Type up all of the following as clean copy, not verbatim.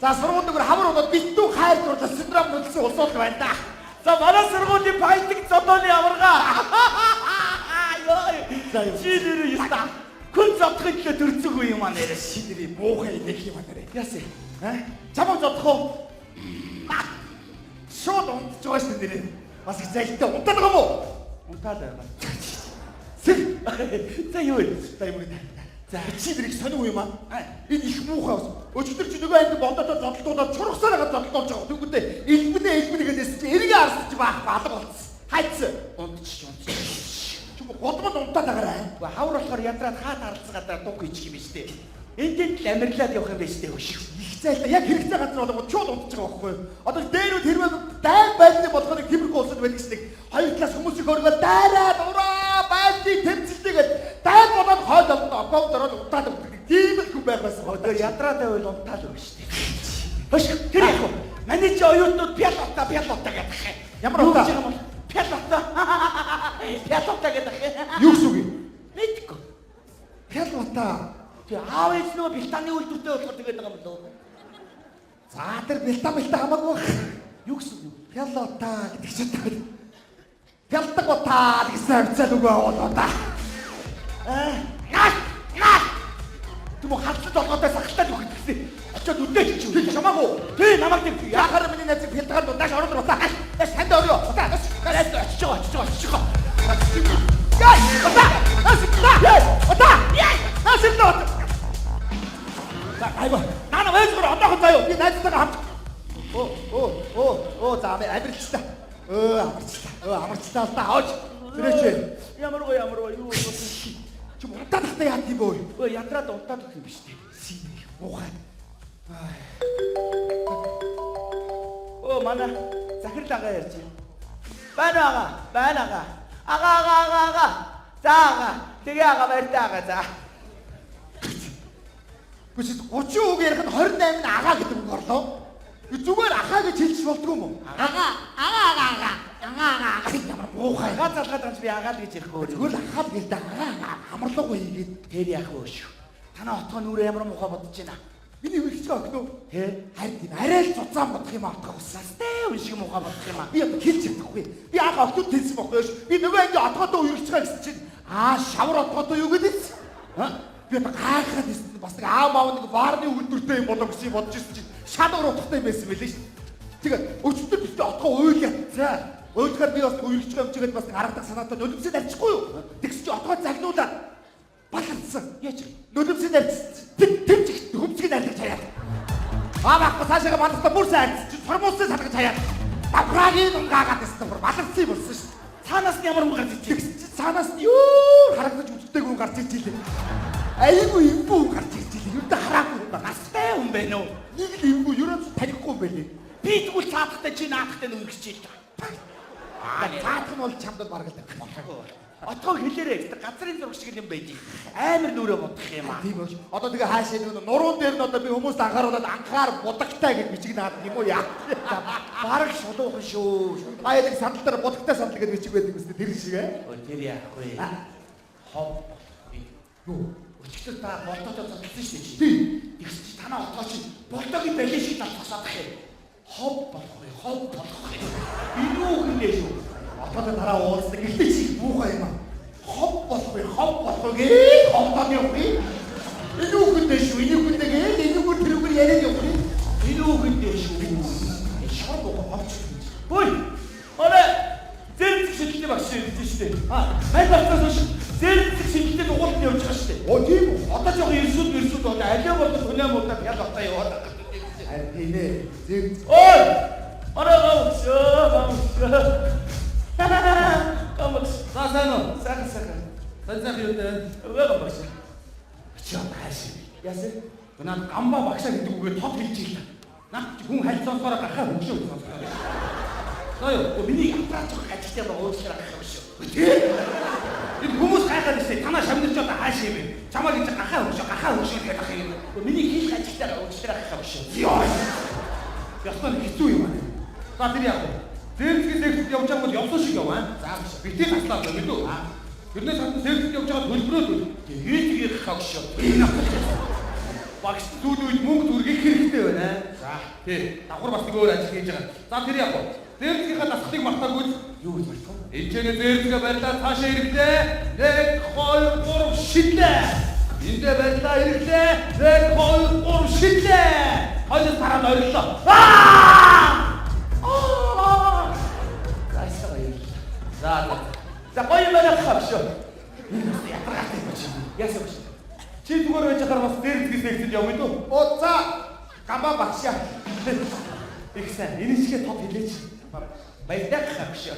За сургууль дээр хамар болоод битүү хайр дурлал синдром нөлсөн улсууд байна да. За манай сургуулийн баялаг зодооны аварга. Чи нэр яста. Хүн зодохын төлөө төрцөг юм аа нэрэ. Чи нэр муухай нэг юм аа нэрэ. Яасан? Чамаа зодох уу? Шууд унтж байгаа шүү нэрэ. Бас их зайлтай унтаад байгаа юм уу? Унтаад байгаа. За юу вэ? За юм уу? За чи нэрийг сонио юм аа? Энэ их муухай бас. Өчигдөр чи нөгөө анги бодоод зодтолдуулаад чургасаар хагаад зодтолдуулж байгаа. Тэгвэл элбэнэ гэдээс чи эргээ арсч баах алга болцсон. Хайц. Унтчих. Чи голмод унтаад байгаарай. Хавар болохоор ядраад хаат харалцгаадаа дуг хийчих юм биш үү? Энд л амирлаад явах юм биш үү? Их зайлтай яг хэрэгтэй газар болгоод шууд унтж байгаа байхгүй юу? Одоо дээрүүд хэрвээ дайн байлны болгоны Кипргүй улсад байдаг гэсэн нэг хоёр талаас хүмүүсийг өргөөл дайраад ураа байлны тэмцэлтэйгээд дайн болоод хойд олно опов дөрөв утаад өгдөг. Тийм л хүн байх байсан. Одоо ядраад байвал унтаад өгнө шүү дээ. Хөш тэр яг уу. Манай чи оюутнууд пялота гэдэг. Ямар утаа? Пялота гэдэг. Юу гэсэн үг юм? Мэдгүй. Пялота. Тэг аав ээж нөө битаны үйлдвэртэй болохоор тэгээд байгаа юм болов. За тэр бэлта хамаагүй байх. Юу гэсэн үг? Пялота гэдэг чинь тэгээд пялтаг утаа гэсэн хавцал үгүй болоо да. Түм хатсан толгойтой сахалтай үг гэсэн. Очоод үдээч чи чамаагүй. Тий намайг тийм яхаар миний найз пялтагаар дундаж ороод утаа. Санд орё. Утаа. Очиж байгаа. Яй! Утаа! Асилноо. За айва. Нана вэзгэр одоохон заяа. Би найзтайгаа хамт. За амирчтай. Амарчтай л да. Ооч. Тэрээч. Ямар гоо юу чи унтаад тахтай яат юм бөө. Ядраад унтаад өгөх юм биш үү? Синэг муухай. Манай захирал ага ярьж байна. Байна ага. Ага. За ага. Тэгээ ага барьтаа ага за. Бүс 30 үг ярих нь 28 нь агаа гэдэг үг орлоо. Зүгээр ахаа гэж хэлж болдгоо юм уу? Агаа. Ямар муухай. Агаа залгаад байгаа би агаа л гэж ярихгүй. Зүгээр л ахаа гээл да агаа амарлуугүй хийгээд тэр яах вэ шүү. Танаа отгоо нүрэ ямар муухай бодож байна. Миний үргэлж өгнө. Харин тийм арай л цуцаан бодох юм аатгаа уссастай үн шиг муухай бодох юм аа. Би хэлж чадахгүй. Би анх октод хэлсэн бохгүй шүү. Би нөгөө анги отгоодоо үргэлж байгаа гэсэн чинь шавар отгоодоо юу гэдэг? Би гайхаад ирсэн бас нэг аав маав нэг варны үйлдвэртэй юм болоо гэсэн бодож ирсэн чинь шалгуур утгатай байсан байлээ шүү. Тэгээд өчтөр битээ отгоо уйлаа. За уйлахаар би бас үргэлж байгаа юм чигээд бас гаргадаг санаатай нулимсэд арчихгүй юу? Тэгс чи отгоо загнуулаад баланцсан. Яач нулимсэд тэмчих хөмцгийг арилгаж хаяад. Баггүй цаашаа баланцтай бүр сайн арилж чи формуусыг салгаж хаяад. Давхрагийн унгаагаад гэсэн бүр баланцсан болсон шүү. Цаанаас нь ямар хүн гарч ичээ. Цаанаас нь юу харагдаж үздэг хүн гарч ичээ. Айгүй имбүү гарч ирж илээ. Юу да хараагүй настай хүн байна уу? Нэг л имбүү ерөөс танихгүй юм байлээ. Би тэгвэл цаадахтай чи наадахтай нүгэж чийл та. Цаадах нь бол чамд бараг л байна. Отгоо хэлээрээ газрын зураг шиг юм байж. Амар нүрэ бодох юм аа. Тийм үү. Одоо тэгээ хаашаа нэг нуруунд дээр нь одоо би хүмүүст анхааруулад анхаар будагтай гэж бичиг наад юм уу яа. Бараг шулуухан шүү. Баялаг сандалтаар будагтай сандал гэж бичиг байдаг юм тэр шиг ээ. Тэр яах вэ? Хов. Юу? Өчигдөр та болтоод залсан шүү дээ. Тийм. Тэгс чи танаа отгоо чи болтогийн байлээ шиг тасаад хэ. Хов болох. Инүү хинээ шүү. Одоо дараа уулздаг гэлээ чи муухай юм аа. Хов болох гээ. Ховтон юм би. Инүү хинээ шүү. Инүү тэрүүгээр яриад юм би. Инүү хинээ шүү. Шар боо авч. Ой. Орой. Зэрэг шилдэг багш шүү дээ. Мань багтаас шүү. Зэрэг шилдэг дугуулт явж байгаа шүү дээ. Тийм үү. Одоо жоох ирсүүд одоо алиа болдог хүнээ муудаа ял отаа яваад байгаа. Тийм ээ. Зэрэг. Ой. Орой гоо. Камс. Засано. Сайн. Сайхан юу дээ? Өвөө багш. Чаа хаашаа. Яасан? Наад гамбаа багшаа гэдэг үгээр тод хэлж ийлээ. Наад хүн хайлтсоосоор гахаа хөгшөө сонсоо. Нөө миний аппарат жоох ажилтаа уучлаарай гэх юм шүү. Энэ хүмүүс гайхаад ирсэн. Танаа шамдэрч одоо хаашаа юм бэ? Чамаа гэж гахаа хөгшөө гэдэг ах юм. Миний хийх ажилтаа уучлаарай гэх юм шүү. Яа. Ястаа хэцүү юм аа. За тэр яах вэ? Зэрэгс явж байгаа бол явсан шиг яваа. За битээ таслаа гэдэг үү? Тэрнээс хатан зэрэгс явж байгаа төлбөрөө Тэгээд ирэх хавш шүү. энэ багш зүүн үед мөнгө түргэх хэрэгтэй байна. За Тий. Давхар бас нэг өөр ажил хийж байгаа. За тэр яг гоо. Зээрцгийнхаа насхлыг мартаагүй. Юу гэж болтгоо? Эцэгээ зээрцгээ барьлаа цаашаа ирэглээ. 1 2 3 шидлээ. Эндээ барьлаа ирэглээ. 1 2 3 шидлээ. Хоёр тараад ойрлоо. За гоё мэнэ хавшо. Ядаргаатай юм чи. Яасан бэ? Чи зүгээр байж хахаар бас зээрцгээс нэгсэж явъя дөө. Оо за гамбаа багшаа. Ихсэн энэ шигээ топ хэлээч. Баярлалаа хавшо.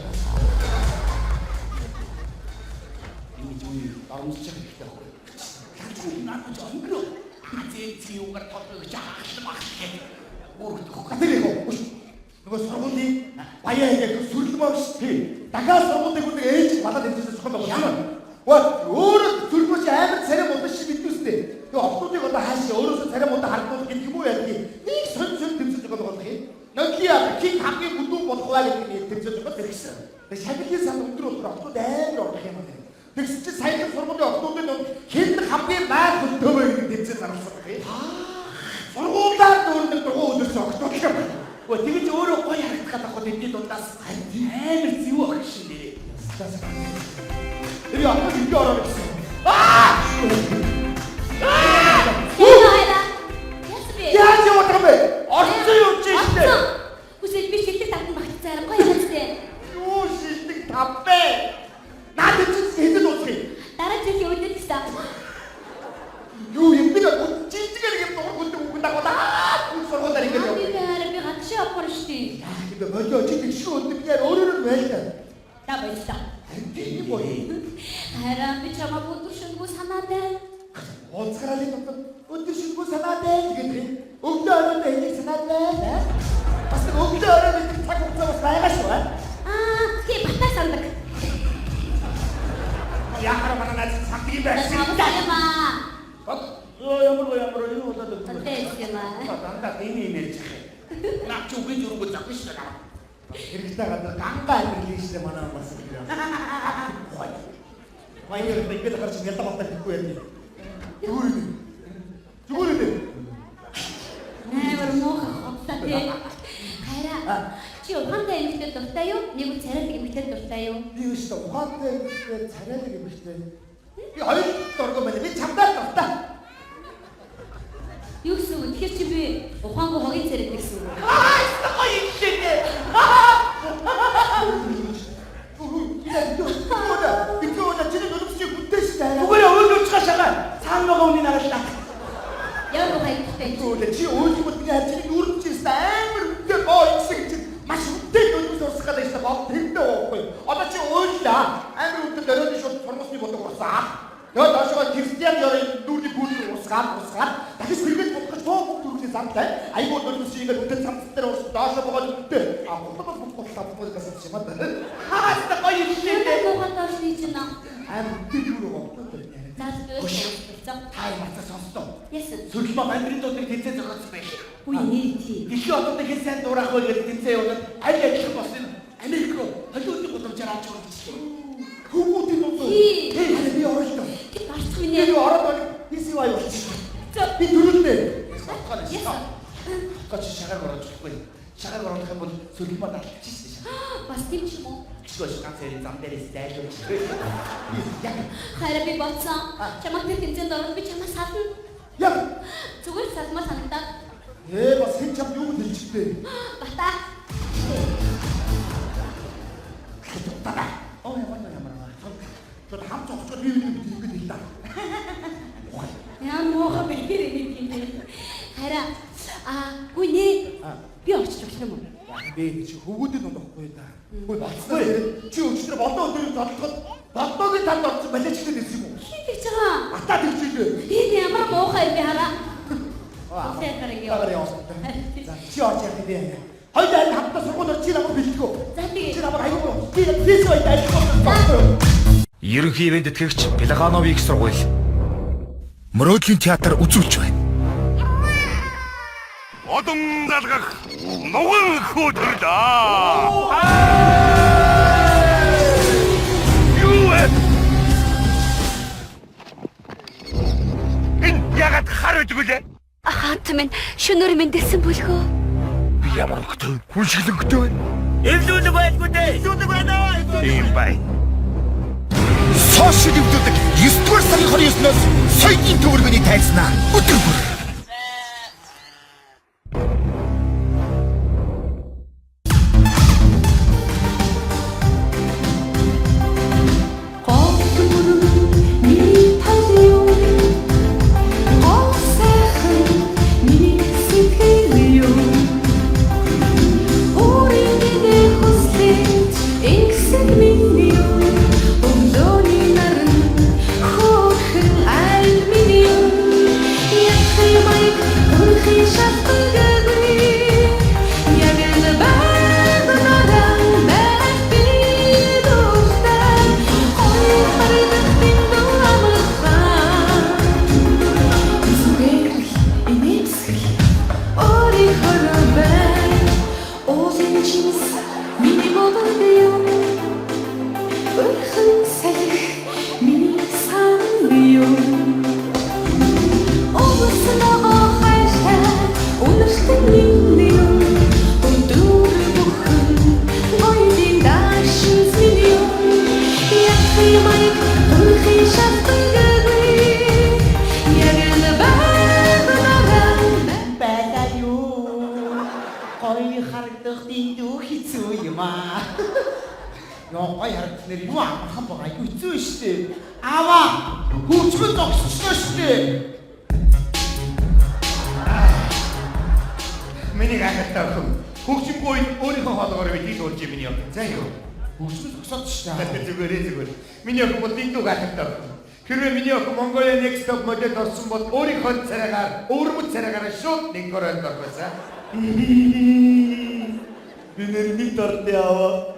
Энэ зүйл оромжч хэрэгтэй байхгүй. Чи наадаж өнгөрөө. Зээцгийн угаар топыг жаахлах багш. Өөрөөр хэлбэл нөгөө сургуулийн баяа яг сүрлэмээ биш тий. Дахиад сургуулийн хүн ээж балаад хэлжсэн зохиол байгаа юм. Өөрөө сүрлэмээ чи амар царай мундаг шиг биднүүстэй. Тэгээ октоодыг одоо хаашаа өөрөөсөө царай мундаг харагдуулах гэдэг юм уу яа гэх. Нэг сонь тэмцэж байгаа болох юм. Нотлиа king хамгийн бүдүүн болох бай гэдэг нэг тэмцэж байгаа хэрэгсэн. Тэгээ шагналын сан өндөр болохоор октоод амар орох юм байна. Тэгсэн чи саяхан сургуулийн октоодын хэн хамгийн маа хөтөөмөө гэдэг тэмцэж зарсан юм. Сургуулиар дөрөв дөрөв өдөрс октоод юм. Тэгэж өөрөө гоё харагдах гэдэг хот эдний дундаас амар зэвүү ах шин нэрээ. Тэр яах вэ? Ороо гэсэн. Яаж явах юм бэ? Орцсон юу ч штэ. Хүсэл би шилдэг татан багтцаар гоё хэлцтэй. Юу шилдэг тавбэ? Надад ч хэдэд уусгий. Дараа жилийн үед гэсэн. Юу юм бэ? Жижигэр юм дург хүндэг үгэн дагуулаа. Хүн сургуулаар ингэж яв. Би гадшаа авах штий. Яа гэдэг болоо чи тэгш өндөг яар өөрөөр нь байлаа. Та баярлаа. Тийм боо. Хараа би чамаа өдөр шөнөгүй санаатай. Онцгоралын өдөр шөнөгүй санаатай гэдэг. Өглөө оройд энийг санаатай. Бас өглөө оройд цаг хугацаа бас байгаа шүү. Тэгээ батаа сандаг. Яхаар манаас сандаг юм байна. Самаа. Ямар юу болоод өгөх вэ? Тэсэмаа. Дандаа энэ нэрч. Наач үгүй зүрхүү завгүй шүү дээ. Хэрэгтэй гадар ганга амьдралын манай бас юм. Хой. Баяр бэгэл гарч ялта баттай гэхгүй яа. Зүгээр. Амар мох хаттай. Хараа. Чи ухаантай эмэгтэй дуртай юу? Нэг үл царайдаг эмэгтэй дуртай юу? Би өстө ухаантай царайдаг юм биш үү? Би хоёр дургу байна. Би чамдаа дуртай. Юу гэсэн үг? Тэгэхээр чи би ухаангүй хогийн царайдаг гэсэн үг. Гоё юм шинэ. Би чиний нөлөөсөй бүтээш таараа. Зүгээр өөрөө чашаага. Цаана байгаа үний нагашлаа. Ямар ухаан ихтэй. Чи өөрийгөө би харж нүрэн чи амар үтэй боо ихсэг чи маш үтэй нөлөөс урсах гэдэг чинь бод тэрдээ уухгүй. Одоо чи өөрлөө амар үтэй дөрөв шууд формосны бодог урсаа. Тэгээд доошоо Кристиан Ёрын дүүрний гүйл урсгаад дахиж сэргэж болох гэж тоо дүүрний замтай. Айгуу нөлөөс чинь ингээд үтэй цамц дээр урс доошоо богоод үтэй. Гол тавгүй гэсэн юм аа. Хааста гоё юм шинэ. Ухаан доош нийцнэ. Амар үтэй дүүрөө бодлоо. За Тай мацаа сонстоо. яасан? Сүлмө мандрын дуудыг тэнцээ зогссон байх. Үгүй нэр тий. Дэлхийн хотод хэн сайн дуурах вэ гэдэг тэнцээ явуулаад аль ажиллах болсон Америк руу холиудын гудамжаар авч явах гэсэн. Хүмүүдийн дунд. Тий. Харин би оролдоо. Тэг барцх минь. Би ороод хийсий бай болчих. За Би дөрөвдөө. яасан? Гоч шагаар гаргаж болохгүй. Шагаар гаргах юм бол сүлмө даалчих шээ. Бас тийм ч юм уу? Эсвэл ганц хэрэг зам дээрээс дайлуулж. Хараа би бодсон. Чамаг тэр тэмцээнд ороод би чамаа сална. Яг Зүгээр салмаар санагдаад. бас хэн чам юу хэлчихвэ? Бата. Ямар. Тэр хамт зогсоод би ингэж хэллээ. Яа мохо бэлгэр юм бэ? Хараа. Үгүй нэ. Би орчих юм уу? Би чи хөвгүүдийн дунд байхгүй да. Үгүй болцсон. Чи өчтөр болоо өдөр тодлоход болоогийн танд орсон балиач гэдэг юм уу? Хин гэж байгаа. Атаа тэгчихвэ. Энэ ямар муухай юм бэ хараа. Тэ хараа Тагаар яа. явсан. За чи орж яах вэ? Хоёул хамтдаа сургуулиуд чи намайг бэлтгэв. За тэгээ. Чи намайг аюул. Би бисой дайлах. Ерөнхий ивент тэтгэгч Пелагановыг сургууль. Мөрөөдлийн театр үзүүлж байна. Одон залгах нуган хөдөрлөө. Юу вэ? Энэ ягад хар үдгүлээ. Хаант минь шөнөөр минь дэсэн бөлхөө. ямар хөтөө хүн шиглэнгтэй байна. Эвлүүлэг байлгүй дээ. Эвлүүлэг байна. Тийм бай. Сошиал өвдөдөг 9-р сарын 29-ноос соёлын төвөргөний тайлснаа өдөр бүр. Гой харагдснаар юу амархан байгаа юу хэцүү штэ. Аваа хөвчмөд зогсчихлоо штэ. Миний гахалтай охин. Хөгжимгүй өөрийнхөө хоолоогоор бидийг урьж юм юм. За юу. Хөвчмөд зогсоод штэ. Зүгээр. Миний охин бол дэндүү гахалтай охин. Хэрвээ миний охин Mongolia Next Top Model орсон бол өөрийнхөө царайгаар, өөрмөд царайгаар шууд нэг гороонд орхосаа. Би нэг дортой аваа.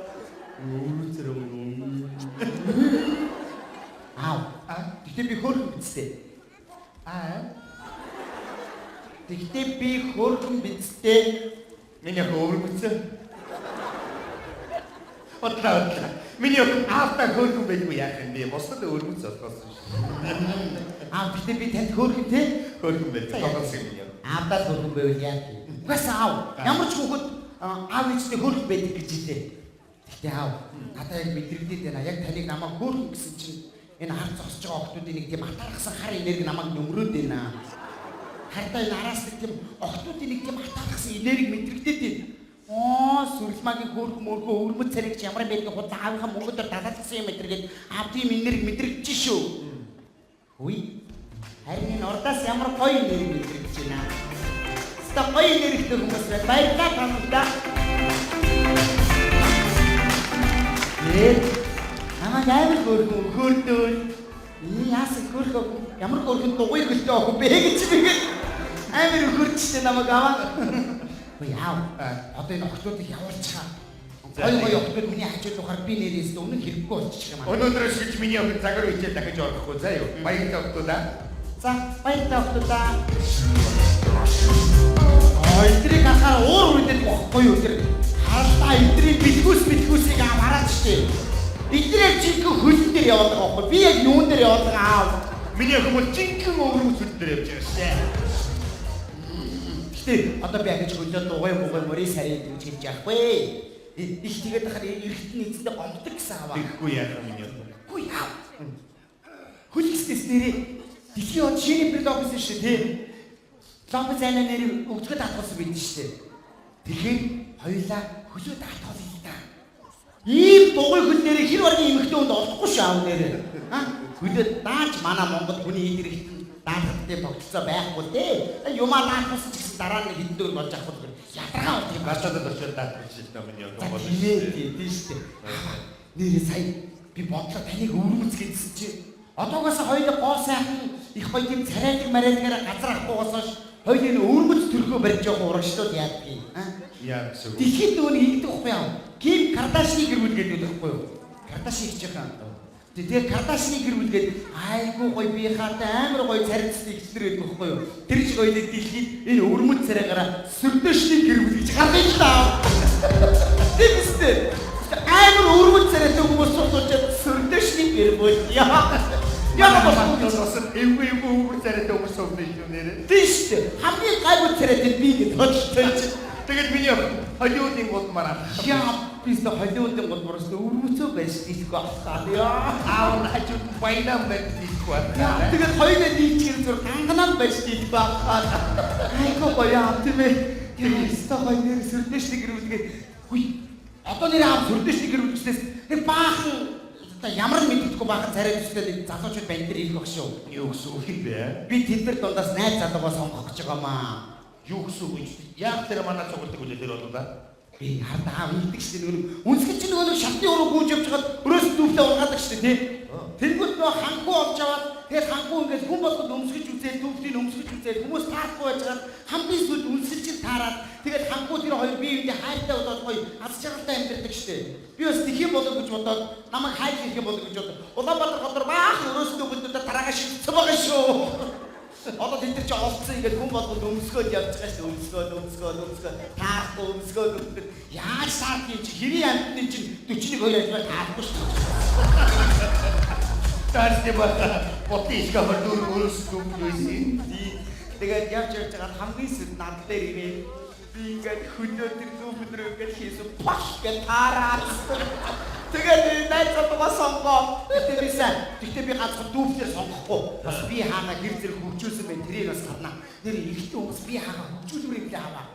Тэгтээ би хөөрхөн бицтэй. Тэгтээ би хөөрхөн бицтэй. Миний охин өөрмөдсөн. Отлаа. Миний охин аавтай хөөрхөн байхгүй яах юм бэ? Босдод өөрмөц болохоос шүү. Тэгтээ би танд хөөрхөн те? Хөөрхөн байх. Тоглосон юм яа. Аавтай хөөрхөн байвал яах вэ? Угаас аав. Ямар ч хүүхэд аав ээжтэй хөөрхөн байдаг гэж хэлээ. Тэгтээ аав. Надаа яг мэдрэгдээд байна. Яг таныг намайг хөөрхөн гэсэн чинь энэ хар зогсож байгаа охтуудын нэг тийм атаархсан хар энерги намайг нөмрөөд байна. Хартаа энэ араас нэг тийм охтуудын нэг тийм атаархсан энерги мэдрэгдээд байна. Сүрлмагийн хөөрхөн мөрхөө өрмөц царайг ч ямар байдгийг худлаа аавынхаа мөнгөдөр далаалсан юм мэдэргээд аав тийм энерги мэдрэгдэж шүү. Хүй. Харин энэ ордоос ямар гоё энерги мэдрэгдэж байна. Ста гоё энергитэй хүмүүс байна. Баярлалаа тануудаа. Намайг амар хөөрхөн яасан хөөрхөн ямар хөөрхөн дугуй хөлтэй охин бэ гэж бигээд амар хөөрчтэй намайг аваа. Яав. Одоо энэ охтуудыг явуулчихаа. Гоё охтууд миний хажууд ухаар би нэрээс өмнө хэрэггүй болчих юм аа. Өнөөдрөөс гэж миний охин цагаар үетэй дахиж орохгүй заа юу. Баяртай охтуудаа. За баяртай охтуудаа. Эдрийг харахаар уур үдэд бохгүй юу тэр. Харалтаа эдрийг бэлгүүсийг аваараач штэ. Эдрийг жинхэнэ хөлн дээр яваад байгаа байхгүй. Би яг юун дээр яваад байгаа аав. Миний охин бол жинхэнэ өвөрмөц хөлн дээр явж байгаа штэ. Гэтэ одоо би ахиж хөлөө дугуй мөрий сарын гэж хэлж яахгүй. Их тэгээд хахаар эргэтэн эцэдээ гомддог гэсэн аваа. Тэгэхгүй яах юм миний охин. Үгүй яа. Хөлстэс нэрээ дэлхийн он шинэ блогс шүү дээ. Блог зайнаа нэр өгцгөө татгуулсан бид шүү дээ. Тэгэхээр хоёулаа хөлөө даатгал л та. Ийм дугуй хөл нэрээ хэр баргийн эмэгтэй хүнд олохгүй шүү аав нэрээ. Хөлөө дааж манай Монгол хүний эргэтэн даатгалтай тогтцоо байхгүй дээ. Юмаа наатсан ч гэсэн дараа нь хэдэн болж авах бол ядаргаа болчих юм. Гашаад очоод даатгаж шилдэг миний охин бол тийм шүү дээ. Нэрээ сая би бодлоо таныг өвөрмөц гэдсэн чи одоогоос хоёулаа гоо сайхан их гоё тийм царайдаг марайдгаар газар авахгүйгоос хойш хоёул энэ өвөрмөц төрхөө барьж явах урагшлууд яадгийг яа гэсэн. Дэлхийд нөгөө ингэдэг байхгүй юу? Ким Кардашины гэр бүл гэдэг байхгүй юу? Кардаши их жахан. Тэгээд Кардашины гэр бүл гэдэг айгүй гоё би хаатай амар гоё царайцтай ихтер байдаг байхгүй юу? Тэр ч гоё нэг дэлхийд энэ өвөрмөц царайгаараа Сүрдэшний гэр бүл гэж гаргаж таа. Тийм үстэй. Амар өвөрмөц царайтай хүмүүс суулжаад Сүрдэшний гэр бүл яа. Яа болсон эвгүй өвөр царайтай хүмүүс суудаг юм нэрээ. Тийм шүү дээ. Хамгийн гайгүй царайтай би гэж бодлоо. Тэгээд Тэгээд миний Холливуудын гол маань Яа, бис Холливуудын гол мөрөс өвөрмөцөө байж тийхгүй ахтаа. аав хажууд баянам байдчихгүй байна. Тэгээд хоёулаа нийцгээр зур ганганаад байж тийхгүй ахтаа. Айгуу гоё тийм ээ. Яста хоёр сүрдэшний гэрүүлгээ. Хүй. Одоо нэр аав сүрдэшний гэрүүлгээс нэг баахан одоо ямар мэддэхгүй баахан царай төстэй нэг залуучууд банд дээр ирэх баг шүү. Юу гэсэн үг юм бэ? Би тэдгээр дундаас найз залуугаа сонгох гэж байгаамаа. Юу гэсэн үг юм? Яг тэр манай цугулдаг үлээ тэр болоо да. Би хардаа мэддэг шүү дээ. Үнсгэж чинь нөгөө шатны өрөө гүйж явж хагаад өрөөс дүүфтэ ургаадаг шүү дээ тий. Тэнгүүд нөгөө хангуу олж аваад тэгээд хангуу ингээд хүн болгоод өмсгөж үзээд дүүфтийг өмсгөж үзээд хүмүүс таарахгүй байж хагаад хамгийн сүүлд үнсгэж чинь таарад тэгээд хангуу тэр хоёр бие биендээ хайртай болоод гоё аз жаргалтай амьдэрдэг шүү дээ. Би бас тэх юм болов гэж бодоод намайг хайр хийх юм болов гэж бодоод Улаанбаатар хотор баах өрөөс дүүфтүүдээ тараага шигцсэн байгаа шүү. Одоо тэд нар ч олцсон ингээд хүн болгоод өмсгөөд явж байгаа шүү. Өмсгөөд таахгүй өмсгөөд яаж сард юм чи хэрийн амтны чинь 41 2 ажмаар таахгүй шүү. Таарч бата потишка бадур өрөөс дүүфтүүдийн. Тэгээд явж байгаа хамгийн сүд над дээр ирээ. Би ингээд хөнөө тэр дүүфтэр ингээд хийсэн паш гэж таараад. Тэгээд найзтайгаа сонгоо. Тэгтээ би ганцхан дүүфтэр сонгохгүй. Бас би хаана гэр зэрэг хөгжүүлсэн байх тэрийг бас харна. Нэр ихтэй хүмүүс би хаана хөгжүүлмээр юм аваа.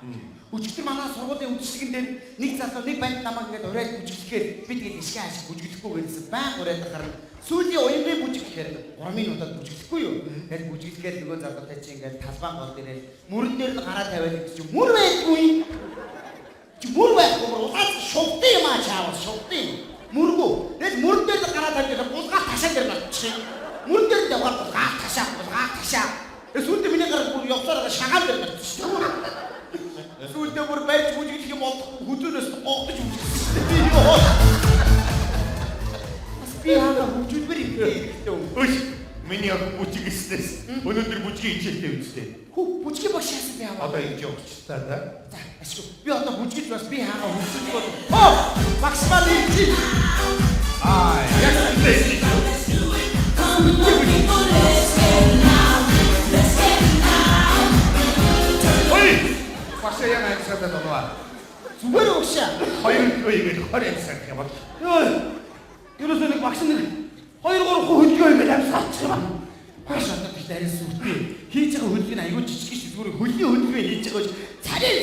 Өчигдөр манай сургуулийн үдшигэн дээр нэг залуу нэг банд намайг ингээд ураад бүжиглэхээр би тэгээд ишгэ ашиг бүжиглэхгүй гэсэн баян ураад гарна. Сүүлийн уянгийн бүжиг гэхээр 3 минутад бүжиглэхгүй юу? Тэгээд бүжиглэхээр нөгөө залуутай чи ингээд талбайн гол дээрээ мөрөн дээр нь гараа тавиад гэж чи мөр байхгүй. Чи мөр байхгүй улаад шувтын юм аа чаавал шувтын. Мөргөө. Тэгээд мөрөн дээр нь гараа тавиад булгаа ташаа дээр батчих. Мөрөн дээр даваад булгаа ташаа. Сүүлдээ миний гараа бүр явцаараа шагаал дээр батчих. Сүүлдээ бүр байж бүжиглэх юм бол хүзүүнээс гогдож үзсэн. Би хаа хөгжүүлбэр юм гэдэг. Өш миний бүжигэснээс өнөөдөр бүжгийн хичээлтэй үстэй. Бүжгийн багшаас би аваа. Одоо ингэж явж та да. За ашгүй. Би одоо бүжгэж бас би хаа хөгжүүлж бод. Багш маань чи. Яг тийм. Ой! Багшаа яг амьсгалд байна. Зүгээр өгшөө. Хоёр үеийг 20 амьсгал гэх юм бол. Йоо. Ерөөсөө нэг багш нэг 2 3 хөлгөө ингэж амьсгалчих юм. Багш одоо би дараас сүртэй. Хийж байгаа хөлгийг аягүй жижиг шүү. Зүгээр хөлийн хөлгөө хийж байгаа гэж царай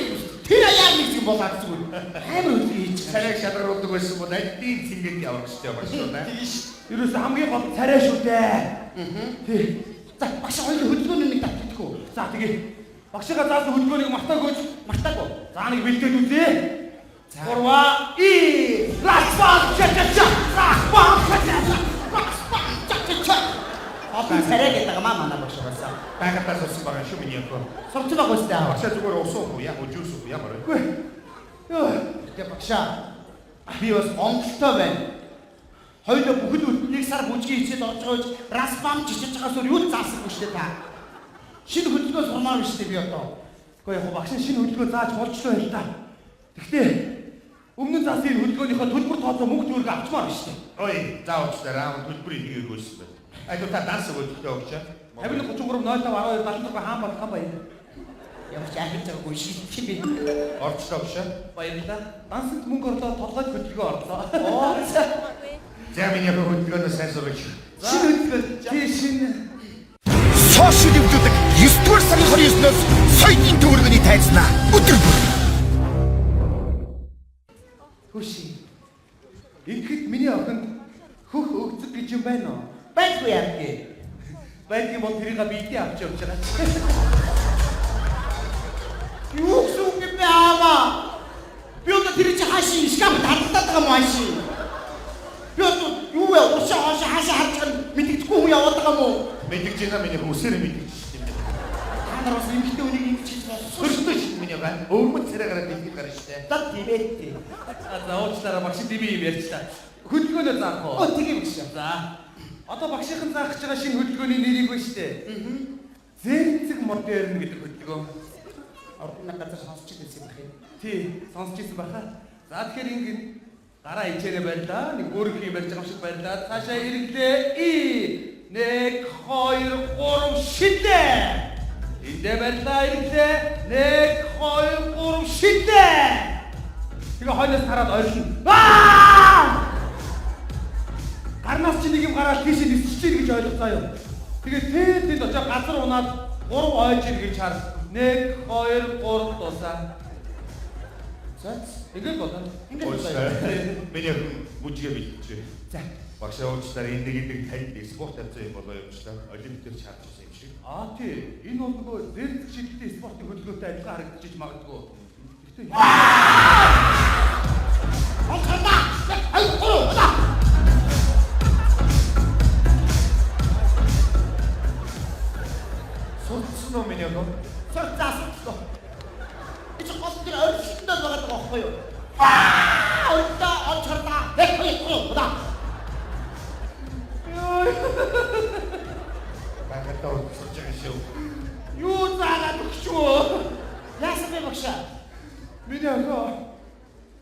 тэр аяар нэг юм болоод зүгээр. Амар хөлгийг хийж байгаа. Царайг шадаргадаг байсан бол альдийн цэнгэд явах хэрэгтэй багш шүү дээ. Ерөөсөө хамгийн гол царай шүү дээ. Тий. За багш хоёрын хөлгөөний нэг татдаггүй. За тэгээ багшигаа заасан хөлгөөнийг мартаагүй. За нэг бэлдээд үзье. Гурва и ласбан чачача. Одоо царай гэдэг манай багш угаасаа. Багтаас болсон байгаа шүү миний яко. Сурч байгаа үстэй аа. Багшаа зүгээр уусуу яг үжүүс үү ямар вэ? Йоо. Тэгээ багшаа. Би бас Монголтой байна. Хоёулаа бүхэл нэг сар бүжгийн хичээл орж байгаа гэж распам чичиж байгаа сүр юу заасахгүй шүү дээ та. Шинэ хөдөлгөөн сурмаар биш дээ би одоо. Гэхдээ яг багш шинэ хөдөлгөөн зааж болчихлоо юм да. Гэхдээ өмнө нь заасан хөдөлгөөнийхөө төлбөр тооцоо мөнгө төгрөг авчмаар биш дээ. Ой, заавчлаа раам төлбөрийг хийгээгүй байна. Айдуу та данс өгөхгүй өгч. 5133 07 12 76 хаан болох баяр. Ямар ч ахиж байгаагүй шилжих би. Орчлоо гэж. Баярлалаа. Дансанд мөнгө орлоо, тоглоод хөдөлгөөн орлоо. За миний хөдөлгөөнөөс сайн сурч. Шинэ хөдөлгөөн. Тий шинэ. Сошиал өвдөдөг 9 дугаар сарын 29-ноос соёлын төвөргөний тайзнаа өдөр бүр. Хөши. Ингээд миний охинд хөх өгцөг гэж юм байна уу? Байхгүй яах гээ. Байдгийн бол тэрийг биедээ авч явж байгаа. Юу гэсэн үг юм бэ аава? Би одоо тэр чи хаашаа шкаф татдаг байгаа маа ши. Би одоо юу вэ? Уушаа хаашаа харж байгаа мэдэгдэхгүй хүн яваад байгаа мó. Мэдэж байна миний хүмүүсээр мэдэж. Та нар бас эмхтэй үнийг ингэж хийж болсон. Хөрсдөж миний байна. Өвгөн царай гараад дэлгэж гарна штэ. За тиймээ. За уучлаарай багш дими юм ярьчлаа. Хөдөлгөөнөө заах уу? Тийм биш. За. Одоо багшийн заах гэж байгаа шинэ хөдөлгөөний нэрийг ба штэ. Зэнцэг модерн гэдэг хөдөлгөөн. Ордны газар сонсч ирсэн юм байна. Тий, сонсч ирсэн баха. За тэгэхээр ингэ гараа ичээрээ барьлаа. Нэг өөрөөх юм барьж байгаа юм шиг барьлаа. Цаашаа ирэглээ. 1 2 3 шидэ. Эндэ барьлаа ирэглээ. 1 2 3 шидэ. Тэгээ хойноос хараад ойрлно. Гарнаас чи нэг юм гараад тийш нисчих чинь гэж ойлгоцоо юу. Тэгээ тэнд очоо газар унаад 3 ойж ир гэж хар. 1 2 3 дуусаа. Цац. Ингээд бодоо. Миний бүжгээ бэлтжээ. За. Багшаа уучлаарай энэ нэг танд спорт тавьсан юм болоо явуулчлаа. Олимпиадээр чарчсан юм шиг. Тийм. Энэ бол нөгөө зэрэг шилдэг спортын хөдөлгөөнтэй адилхан харагдчих магадгүй. Гэхдээ Сурцсан уу миний гоо? Сурцсан. Би ч гол дээр өөрчлөлтөнд байгаа байхгүй юу? Орта очрта. Хөөе. Багтаа сурч байгаа шүү. юу заагаад өгчөө. Яасан бэ багшаа? Миний охин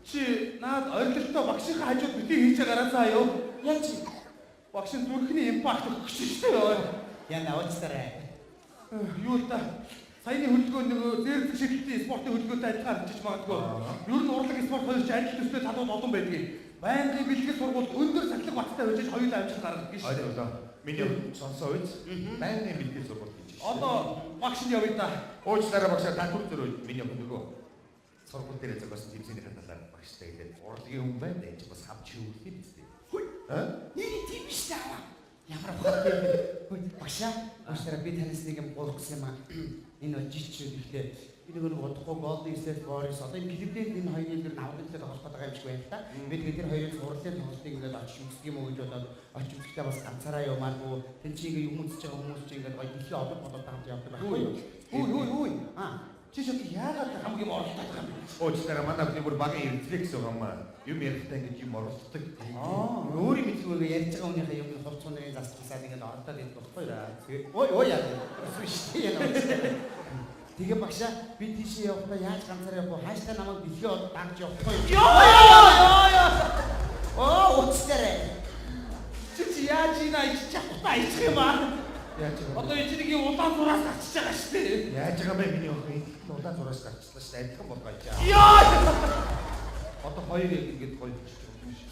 чи наад орилттой багшийнхаа хажууд битгий хийж гараасаа юу? Яаж чи? Багшийн зүрхний импакт өгч шүү дээ. Яна уучлаарай. Юу л да. Саяны хөдөлгөөн нөгөө зэрэг шилдэг спортын хөдөлгөөнтэй адилхан харагдчих магадгүй. Ер нь урлаг спорт хоёр ч адил төстэй талууд олон байдгийг. Байнгын бэлтгэл сургууль өндөр сахилга баттай байж хоёулаа амжилт гаргадаг гэж. Ойлоо. Миний сонсоо үз. Байнгын бэлтгэл сургууль гэж. Одоо багш нь явъя да. Уучлаарай багшаа та түр зөрөө миний нөгөө сургууль дээр зогссон тэмцээний талаар багштай хэлээд урлагийн хүн байна гэж бас хамт шүүх юм биз дээ. Нэг тийм биш таа. Ямар хөө. Багшаа. Уучлаарай би танаас нэг юм гурах гэсэн юм аа. Энэ жичүүд ихлээр би нэг удахгүй Golden State Warriors одоо энэ Cleveland энэ хоёрын дээр аврагын дээр холбоотой байгаа юм шиг байна л та. Би тэгээд тэр хоёрын сурлын тоглолтыг ингээд очиж үзэх юм уу гэж бодоод очиж үзэхдээ бас ганцаараа явмааргүй. Тэн чи ингээд юм үзэж байгаа хүмүүс чи ингээд гоё дэлхийн олон болоод хамт явдаг байхгүй юу? Хөөе. Чи шууд яагаад хамгийн оролдоод байгаа юм бэ? Уучлаарай манай бүхэн бүр багийн рефлекс байгаа маа. Юм ярихдаа ингэж юм оролцдог. Өөрийн мэдгүйгээ ярьж байгаа хүнийхээ юм хувцсны застгасаад ингээд оролдоод идэх байхгүй юу? Ой яа. Сүштэй яа. Тэгээ багшаа би тийшээ явахдаа яаж ганцаараа явах вэ? Хааштай намайг дэлхийн од дагж явахгүй юу? Йоо. Уучлаарай. Чи яаж ийна ич чадхаа ичх юм аа? Яаж байгаа? Одоо эцнийг улаан зураас гарчиж байгаа шүү дээ. Яаж байгаа бэ миний охин? Улаан зураас гарчлаа шүү дээ. Адилхан болгоо яа. Йоо! Одоо хоёр яг ингэж гоё бичиж байгаа юм шиг.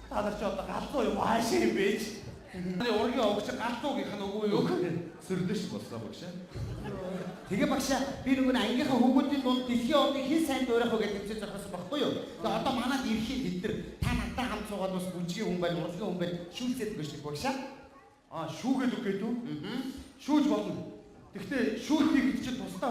Та нар ч одоо галзуу юм ааш юм байж. Таны ургийн овч галзуугийнх нь үгүй юу? Сөрдөөш болсон багшаа. Тэгээ багшаа би нөгөө ангийнхаа хүмүүдийн дунд дэлхийн одыг хэн сайн дуурайх вэ гэж хэмжиж зогссон байхгүй юу? Тэгээ одоо манад ирэхэд бид нар та надтай хамт суугаад бас бүжгийн хүн байна, урлагийн хүн байна, шүүлцээд өгч багшаа. Шүүгээд үгээд үү? Шүүж болно. Гэхдээ шүүхийг чинь тусдаа